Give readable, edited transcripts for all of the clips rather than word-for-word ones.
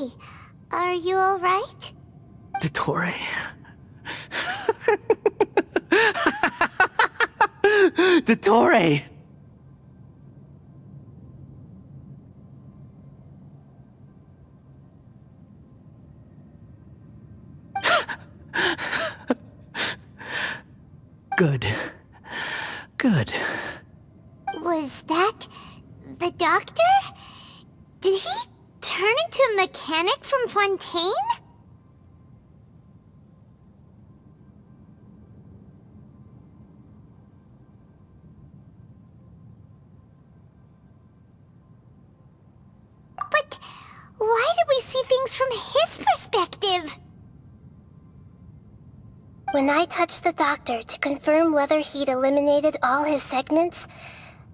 Hey, are you alright? Dottore. Dottore! Good. Good. Was that the doctor? Did he turn into a mechanic from Fontaine? But why did we see things from his perspective? When I touched the doctor to confirm whether he'd eliminated all his segments,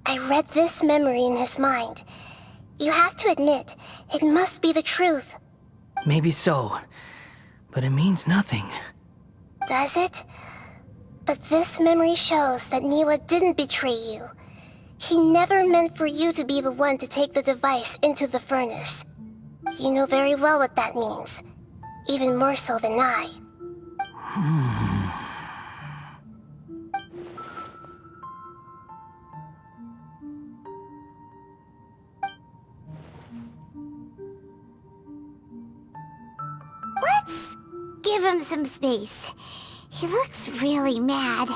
I read this memory in his mind. You have to admit, it must be the truth. Maybe so, but it means nothing. Does it? But this memory shows that Niwa didn't betray you. He never meant for you to be the one to take the device into the furnace. You know very well what that means. Even more so than I. Let's give him some space. He looks really mad.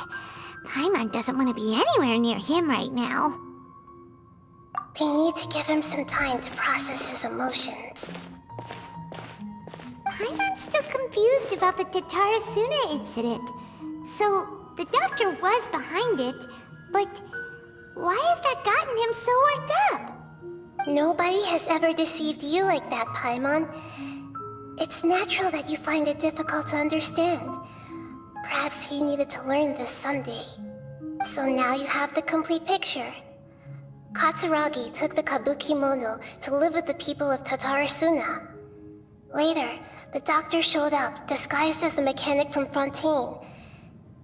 Paimon doesn't want to be anywhere near him right now. We need to give him some time to process his emotions. Paimon's still confused about the Tatarasuna incident. So, the doctor was behind it, but why has that gotten him so worked up? Nobody has ever deceived you like that, Paimon. It's natural that you find it difficult to understand. Perhaps he needed to learn this someday. So now you have the complete picture. Katsuragi took the Kabuki Mono to live with the people of Tatarasuna. Later, the doctor showed up, disguised as a mechanic from Fontaine.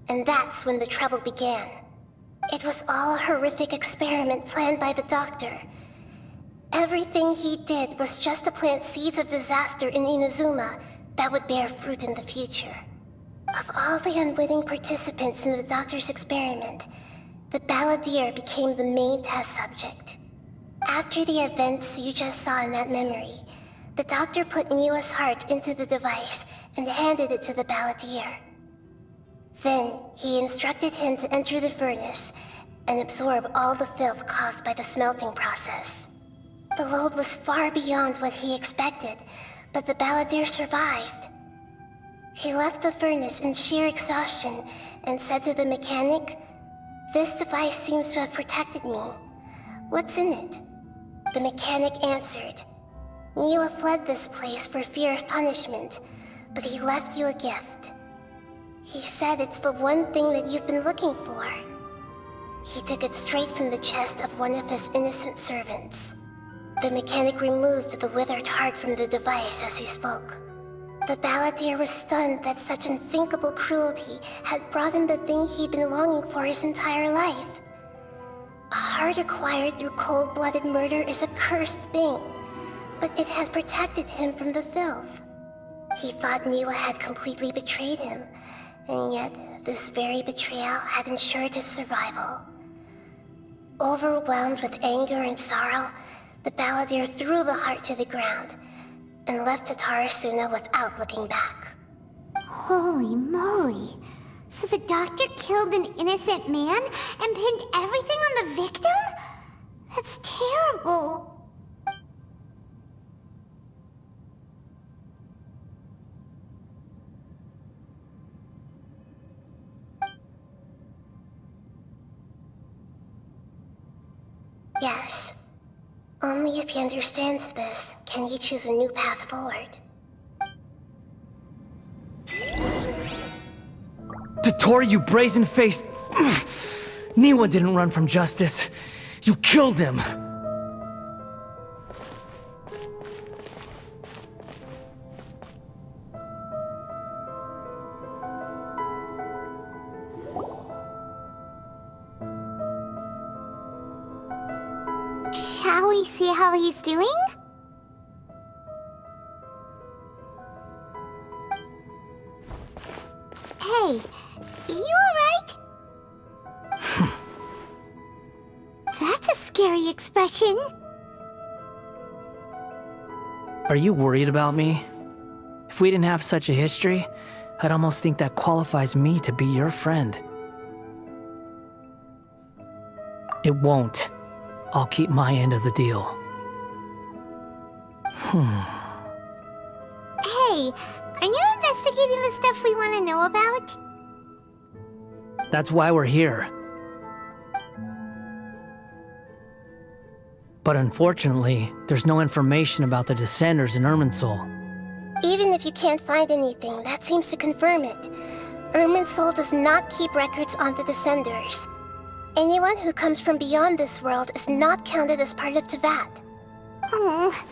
And that's when the trouble began. It was all a horrific experiment planned by the doctor. Everything he did was just to plant seeds of disaster in Inazuma that would bear fruit in the future. Of all the unwitting participants in the doctor's experiment, the balladeer became the main test subject. After the events you just saw in that memory, the doctor put Niwa's heart into the device and handed it to the balladeer. Then, he instructed him to enter the furnace and absorb all the filth caused by the smelting process. The load was far beyond what he expected, but the balladeer survived. He left the furnace in sheer exhaustion and said to the mechanic, "This device seems to have protected me. What's in it?" The mechanic answered, "Niwa fled this place for fear of punishment, but he left you a gift. He said it's the one thing that you've been looking for." He took it straight from the chest of one of his innocent servants. The mechanic removed the withered heart from the device as he spoke. The balladeer was stunned that such unthinkable cruelty had brought him the thing he'd been longing for his entire life. A heart acquired through cold-blooded murder is a cursed thing, but it had protected him from the filth. He thought Niwa had completely betrayed him, and yet this very betrayal had ensured his survival. Overwhelmed with anger and sorrow, the balladeer threw the heart to the ground and left Tatarasuna without looking back. Holy moly! So the doctor killed an innocent man and pinned everything on the victim? That's terrible! Yes. Only if he understands this can he choose a new path forward. Dottore, you brazen-faced... Niwa didn't run from justice. You killed him. Shall we see how he's doing? Hey, you alright? That's a scary expression. Are you worried about me? If we didn't have such a history, I'd almost think that qualifies me to be your friend. It won't. I'll keep my end of the deal. Hey, are you investigating the stuff we want to know about? That's why we're here. But unfortunately, there's no information about the Descenders in Irminsul. Even if you can't find anything, that seems to confirm it. Irminsul does not keep records on the Descenders. Anyone who comes from beyond this world is not counted as part of Teyvat. Oh,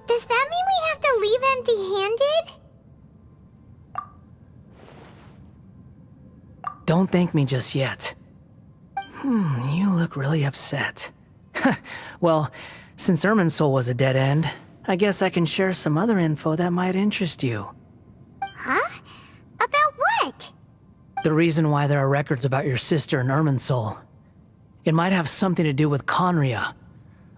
does that mean we have to leave empty-handed? Don't thank me just yet. You look really upset. Well, since Irminsul was a dead end, I guess I can share some other info that might interest you. Huh? About what? The reason why there are records about your sister in Irminsul. It might have something to do with Conria.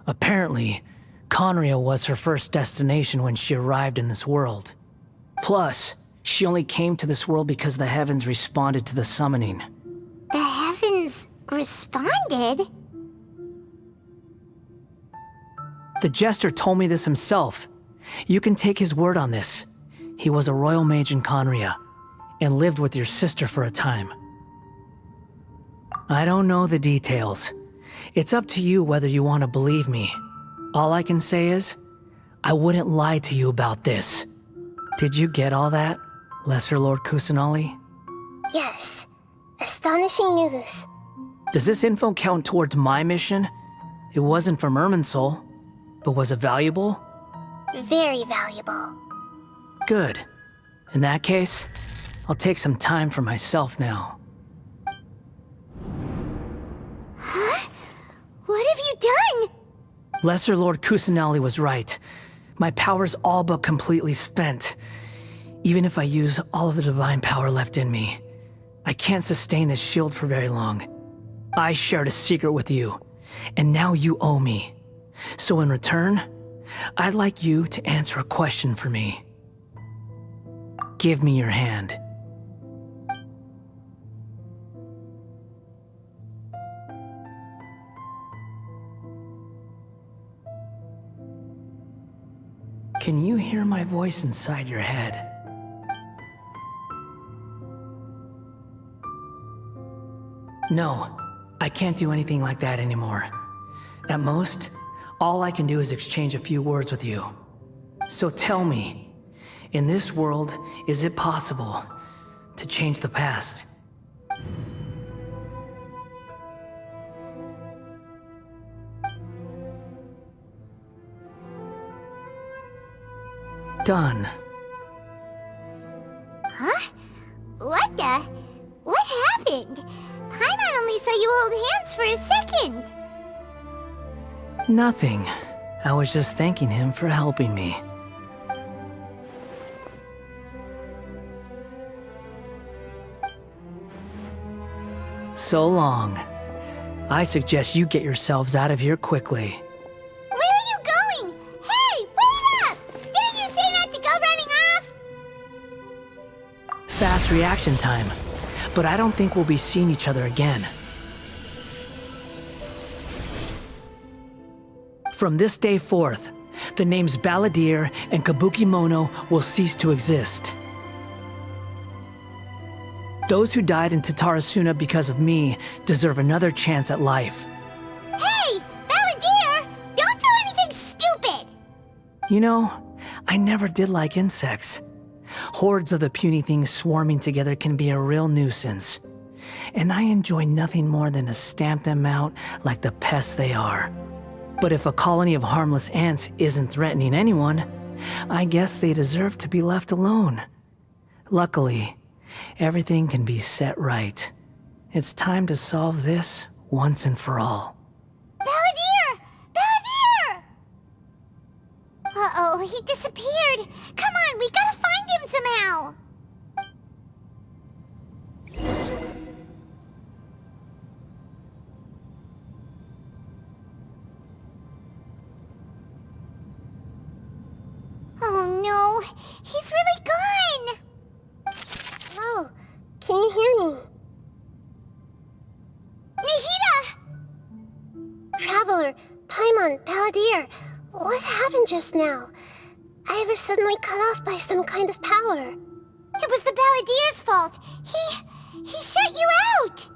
Apparently, Conria was her first destination when she arrived in this world. Plus, she only came to this world because the heavens responded to the summoning. The heavens responded? The Jester told me this himself. You can take his word on this. He was a royal mage in Conria, and lived with your sister for a time. I don't know the details. It's up to you whether you want to believe me. All I can say is, I wouldn't lie to you about this. Did you get all that, Lesser Lord Kusanali? Yes. Astonishing news. Does this info count towards my mission? It wasn't from Irminsul, but was it valuable? Very valuable. Good. In that case, I'll take some time for myself now. Huh? What have you done? Lesser Lord Kusanali was right. My power's all but completely spent. Even if I use all of the divine power left in me, I can't sustain this shield for very long. I shared a secret with you, and now you owe me. So in return, I'd like you to answer a question for me. Give me your hand. Can you hear my voice inside your head? No, I can't do anything like that anymore. At most, all I can do is exchange a few words with you. So tell me, in this world, is it possible to change the past? Done. Huh? What the? What happened? Paimon only saw you hold hands for a second. Nothing. I was just thanking him for helping me. So long. I suggest you get yourselves out of here quickly. Where are you going? Hey, wait up! Didn't you say not to go running off? Fast reaction time. But I don't think we'll be seeing each other again. From this day forth, the names Balladeer and Kabukimono will cease to exist. Those who died in Tatarasuna because of me deserve another chance at life. Hey, Balladeer! Don't do anything stupid! You know, I never did like insects. Hordes of the puny things swarming together can be a real nuisance. And I enjoy nothing more than to stamp them out like the pests they are. But if a colony of harmless ants isn't threatening anyone, I guess they deserve to be left alone. Luckily, everything can be set right. It's time to solve this once and for all. Balladeer! Balladeer! Uh-oh, he disappeared. Come on, we gotta find him somehow. Balladeer, what happened just now? I was suddenly cut off by some kind of power. It was the Balladeer's fault. He shut you out.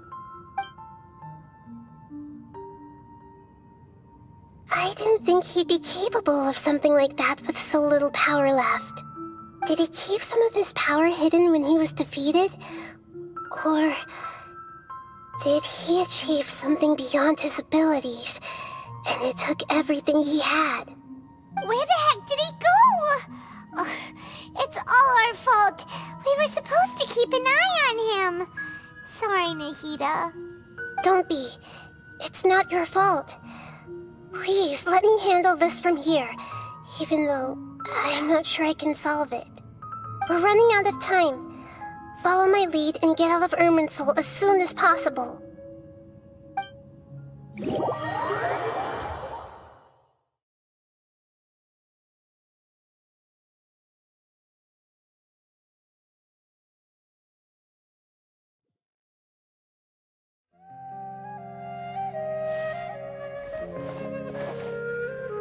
I didn't think he'd be capable of something like that with so little power left. Did he keep some of his power hidden when he was defeated? Or did he achieve something beyond his abilities, and it took everything he had? Where the heck did he go? Ugh, it's all our fault. We were supposed to keep an eye on him. Sorry, Nahida. Don't be. It's not your fault. Please, let me handle this from here, even though I'm not sure I can solve it. We're running out of time. Follow my lead and get out of Irminsul as soon as possible.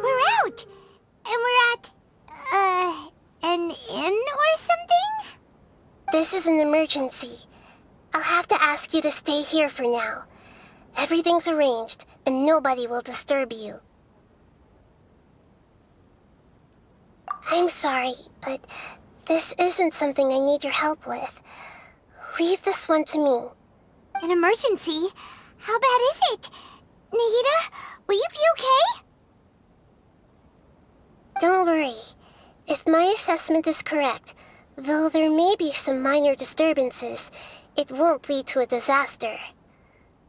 We're out! And we're at, an inn or something? This is an emergency. I'll have to ask you to stay here for now. Everything's arranged, and nobody will disturb you. I'm sorry, but this isn't something I need your help with. Leave this one to me. An emergency? How bad is it? Nahida, will you be okay? Don't worry. If my assessment is correct, though there may be some minor disturbances, it won't lead to a disaster.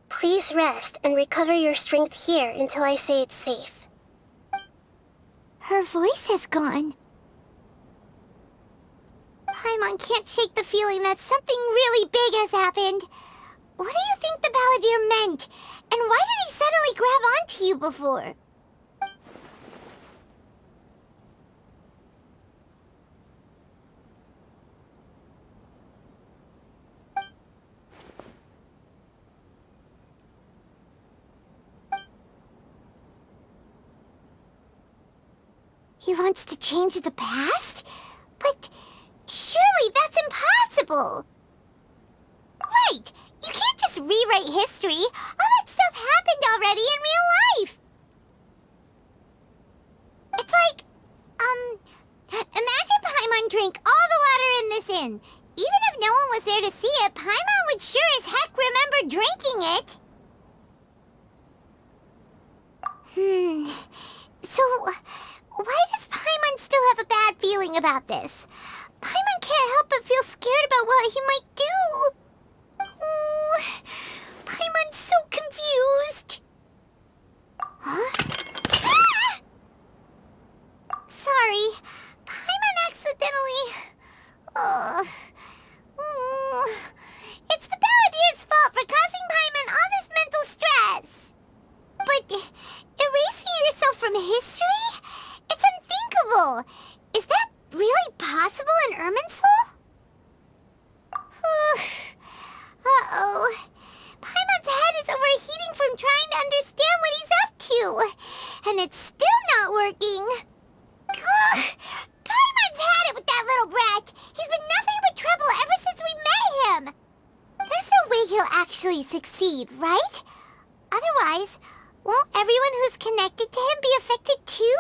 Please rest and recover your strength here until I say it's safe. Her voice has gone. Paimon can't shake the feeling that something really big has happened. What do you think the Balladeer meant? And why did he suddenly grab onto you before? He wants to change the past? But surely that's impossible! Right! You can't just rewrite history! All that stuff happened already in real life! It's like, imagine Paimon drank all the water in this inn. Even if no one was there to see it, Paimon would sure as heck remember drinking it! So, why does Paimon still have a bad feeling about this? Paimon can't help but feel scared about what he might do. Oh, Paimon's so confused. Huh? Ah! Sorry, Paimon accidentally... It's the Balladeer's fault for causing Paimon all this mental stress. But erasing yourself from history? It's unthinkable! Is that really possible in Irminsul? Uh-oh. Paimon's head is overheating from trying to understand what he's up to. And it's still not working. Ugh. Paimon's had it with that little brat. He's been nothing but trouble ever since we met him. There's no way he'll actually succeed, right? Otherwise, won't everyone who's connected to him be affected too?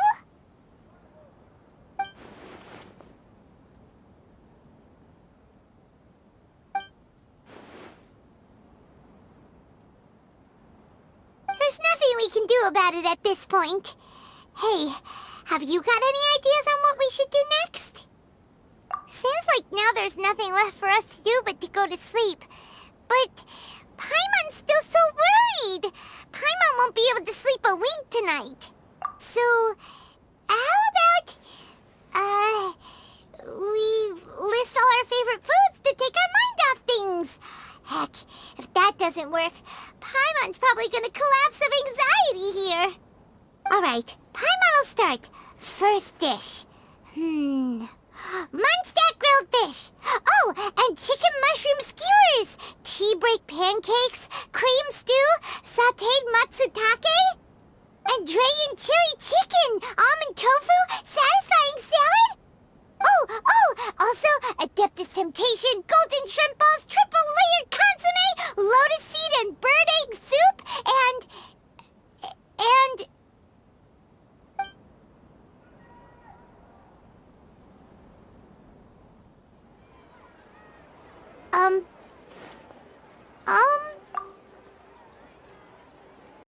There's nothing we can do about it at this point. Hey, have you got any ideas on what we should do next? Seems like now there's nothing left for us to do but to go to sleep. But Paimon's still so worried. Paimon won't be able to sleep a wink tonight. So, how about, we list all our favorite foods to take our mind off things? Heck, if that doesn't work, Paimon's probably gonna collapse of anxiety here. Alright, Paimon will start. First dish. Munstack grilled fish. Oh, and chicken mushroom skewers. Tea break pancakes, cream stew, sauteed matsutake, and dragon chili chicken. temptation, golden shrimp balls, triple layered consomme, lotus seed and bird egg soup, and...